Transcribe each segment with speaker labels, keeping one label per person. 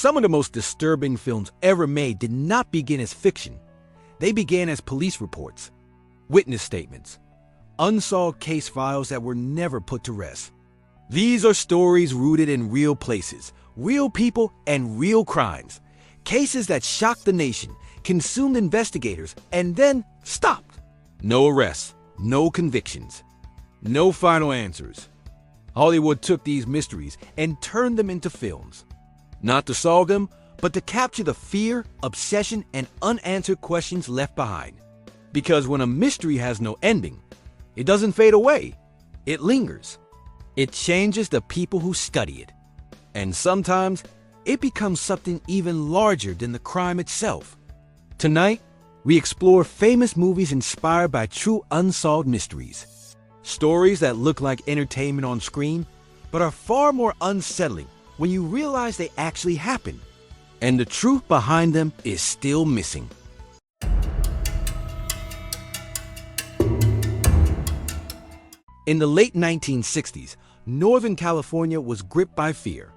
Speaker 1: Some of the most disturbing films ever made did not begin as fiction. They began as police reports, witness statements, unsolved case files that were never put to rest. These are stories rooted in real places, real people, and real crimes. Cases that shocked the nation, consumed investigators, and then stopped. No arrests, no convictions, no final answers. Hollywood took these mysteries and turned them into films. Not to solve them, but to capture the fear, obsession, and unanswered questions left behind. Because when a mystery has no ending, it doesn't fade away, it lingers. It changes the people who study it. And sometimes, it becomes something even larger than the crime itself. Tonight, we explore famous movies inspired by true unsolved mysteries. Stories that look like entertainment on screen, but are far more unsettling when you realize they actually happened, and the truth behind them is still missing. In the late 1960s, Northern California was gripped by fear.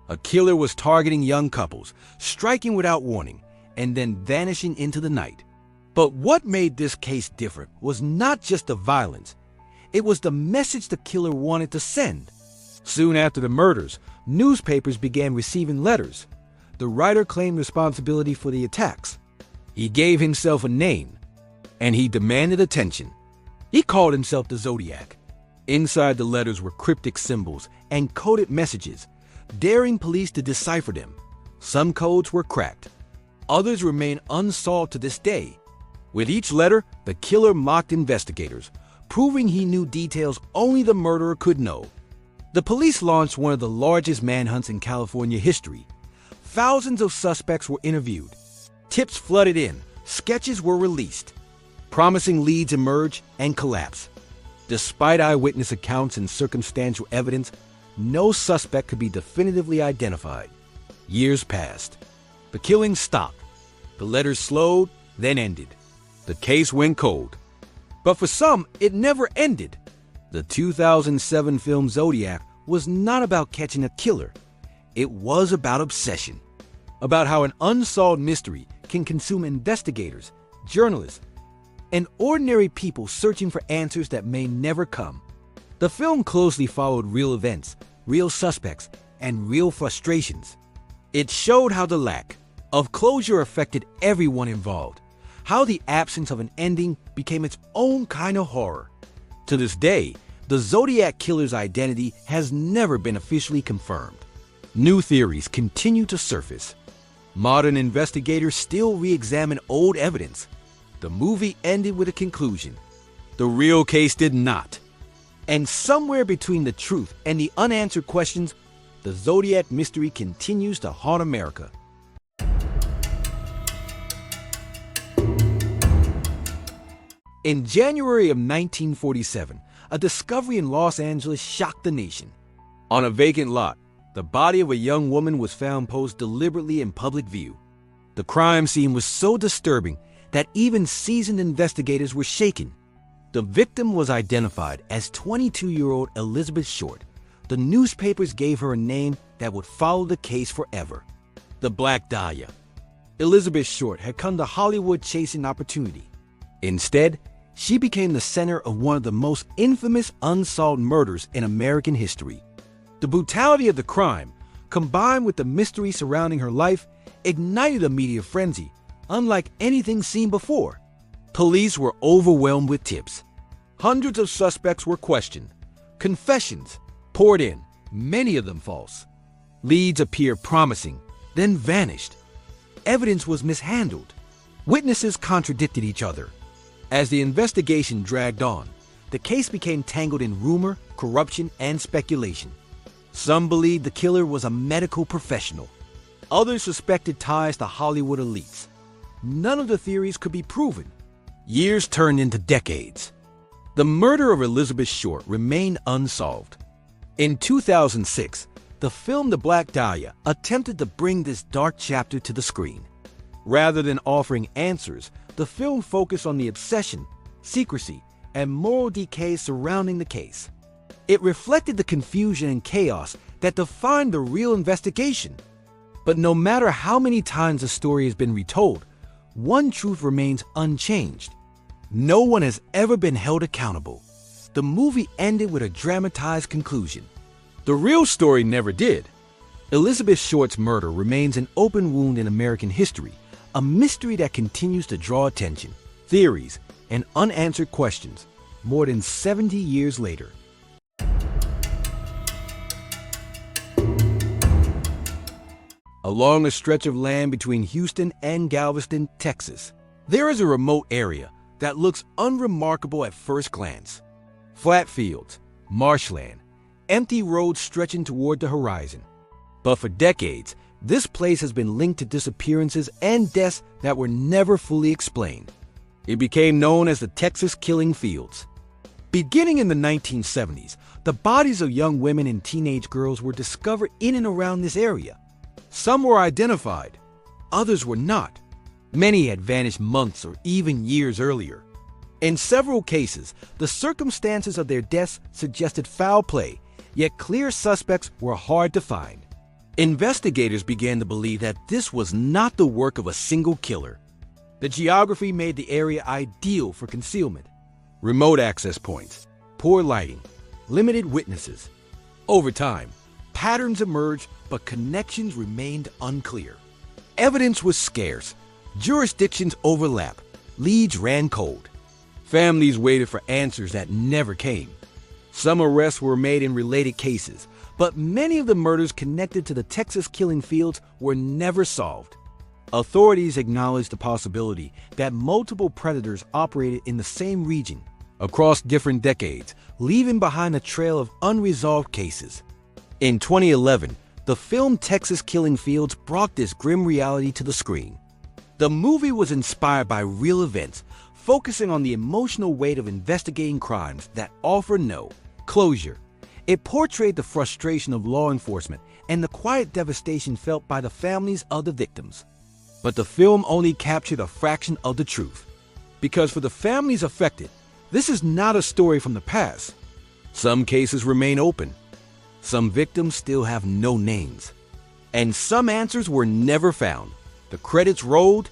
Speaker 1: A killer was targeting young couples, striking without warning, and then vanishing into the night. But what made this case different was not just the violence, it was the message the killer wanted to send. Soon after the murders, newspapers began receiving letters. The writer claimed responsibility for the attacks. He gave himself a name, and he demanded attention. He called himself the Zodiac. Inside the letters were cryptic symbols and coded messages, daring police to decipher them. Some codes were cracked. Others remain unsolved to this day. With each letter, the killer mocked investigators, proving he knew details only the murderer could know. The police launched one of the largest manhunts in California history. Thousands of suspects were interviewed. Tips flooded in, sketches were released. Promising leads emerged and collapsed. Despite eyewitness accounts and circumstantial evidence, no suspect could be definitively identified. Years passed. The killings stopped. The letters slowed, then ended. The case went cold. But for some, it never ended. The 2007 film Zodiac was not about catching a killer. It was about obsession. About how an unsolved mystery can consume investigators, journalists, and ordinary people searching for answers that may never come. The film closely followed real events, real suspects, and real frustrations. It showed how the lack of closure affected everyone involved, how the absence of an ending became its own kind of horror. To this day, the Zodiac killer's identity has never been officially confirmed. New theories continue to surface. Modern investigators still re-examine old evidence. The movie ended with a conclusion. The real case did not. And somewhere between the truth and the unanswered questions, the Zodiac mystery continues to haunt America. In January of 1947, a discovery in Los Angeles shocked the nation. On a vacant lot, the body of a young woman was found posed deliberately in public view. The crime scene was so disturbing that even seasoned investigators were shaken. The victim was identified as 22-year-old Elizabeth Short. The newspapers gave her a name that would follow the case forever: the Black Dahlia. Elizabeth Short had come to Hollywood chasing opportunity. Instead, she became the center of one of the most infamous unsolved murders in American history. The brutality of the crime, combined with the mystery surrounding her life, ignited a media frenzy unlike anything seen before. Police were overwhelmed with tips. Hundreds of suspects were questioned. Confessions poured in, many of them false. Leads appeared promising, then vanished. Evidence was mishandled. Witnesses contradicted each other. As the investigation dragged on, the case became tangled in rumor, corruption, and speculation. Some believed the killer was a medical professional. Others suspected ties to Hollywood elites. None of the theories could be proven. Years turned into decades. The murder of Elizabeth Short remained unsolved. In 2006, the film The Black Dahlia attempted to bring this dark chapter to the screen. Rather than offering answers, the film focused on the obsession, secrecy, and moral decay surrounding the case. It reflected the confusion and chaos that defined the real investigation. But no matter how many times the story has been retold, one truth remains unchanged. No one has ever been held accountable. The movie ended with a dramatized conclusion. The real story never did. Elizabeth Short's murder remains an open wound in American history, a mystery that continues to draw attention, theories, and unanswered questions more than 70 years later. Along a stretch of land between Houston and Galveston, Texas, there is a remote area that looks unremarkable at first glance. Flat fields, marshland, empty roads stretching toward the horizon. But for decades, this place has been linked to disappearances and deaths that were never fully explained. It became known as the Texas Killing Fields. Beginning in the 1970s, the bodies of young women and teenage girls were discovered in and around this area. Some were identified, others were not. Many had vanished months or even years earlier. In several cases, the circumstances of their deaths suggested foul play, yet clear suspects were hard to find. Investigators began to believe that this was not the work of a single killer. The geography made the area ideal for concealment. Remote access points, poor lighting, limited witnesses. Over time, patterns emerged, but connections remained unclear. Evidence was scarce, jurisdictions overlapped, leads ran cold. Families waited for answers that never came. Some arrests were made in related cases, but many of the murders connected to the Texas Killing Fields were never solved. Authorities acknowledged the possibility that multiple predators operated in the same region across different decades, leaving behind a trail of unresolved cases. In 2011, the film Texas Killing Fields brought this grim reality to the screen. The movie was inspired by real events, focusing on the emotional weight of investigating crimes that offer no closure. It portrayed the frustration of law enforcement and the quiet devastation felt by the families of the victims. But the film only captured a fraction of the truth. Because for the families affected, this is not a story from the past. Some cases remain open. Some victims still have no names. And some answers were never found. The credits rolled,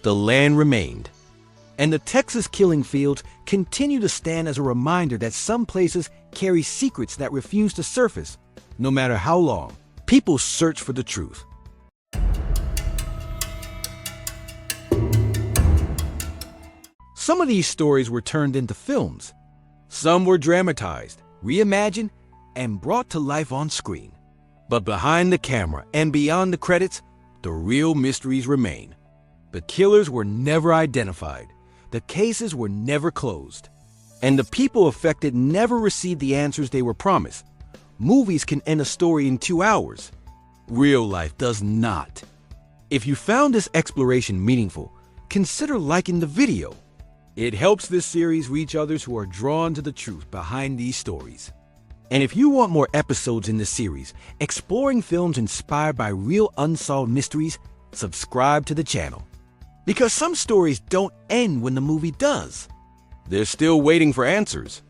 Speaker 1: the land remained. And the Texas Killing Fields continue to stand as a reminder that some places carry secrets that refuse to surface. No matter how long, people search for the truth. Some of these stories were turned into films. Some were dramatized, reimagined, and brought to life on screen. But behind the camera and beyond the credits, the real mysteries remain. The killers were never identified. The cases were never closed. And the people affected never received the answers they were promised. Movies can end a story in 2 hours. Real life does not. If you found this exploration meaningful, consider liking the video. It helps this series reach others who are drawn to the truth behind these stories. And if you want more episodes in this series, exploring films inspired by real unsolved mysteries, subscribe to the channel. Because some stories don't end when the movie does. They're still waiting for answers.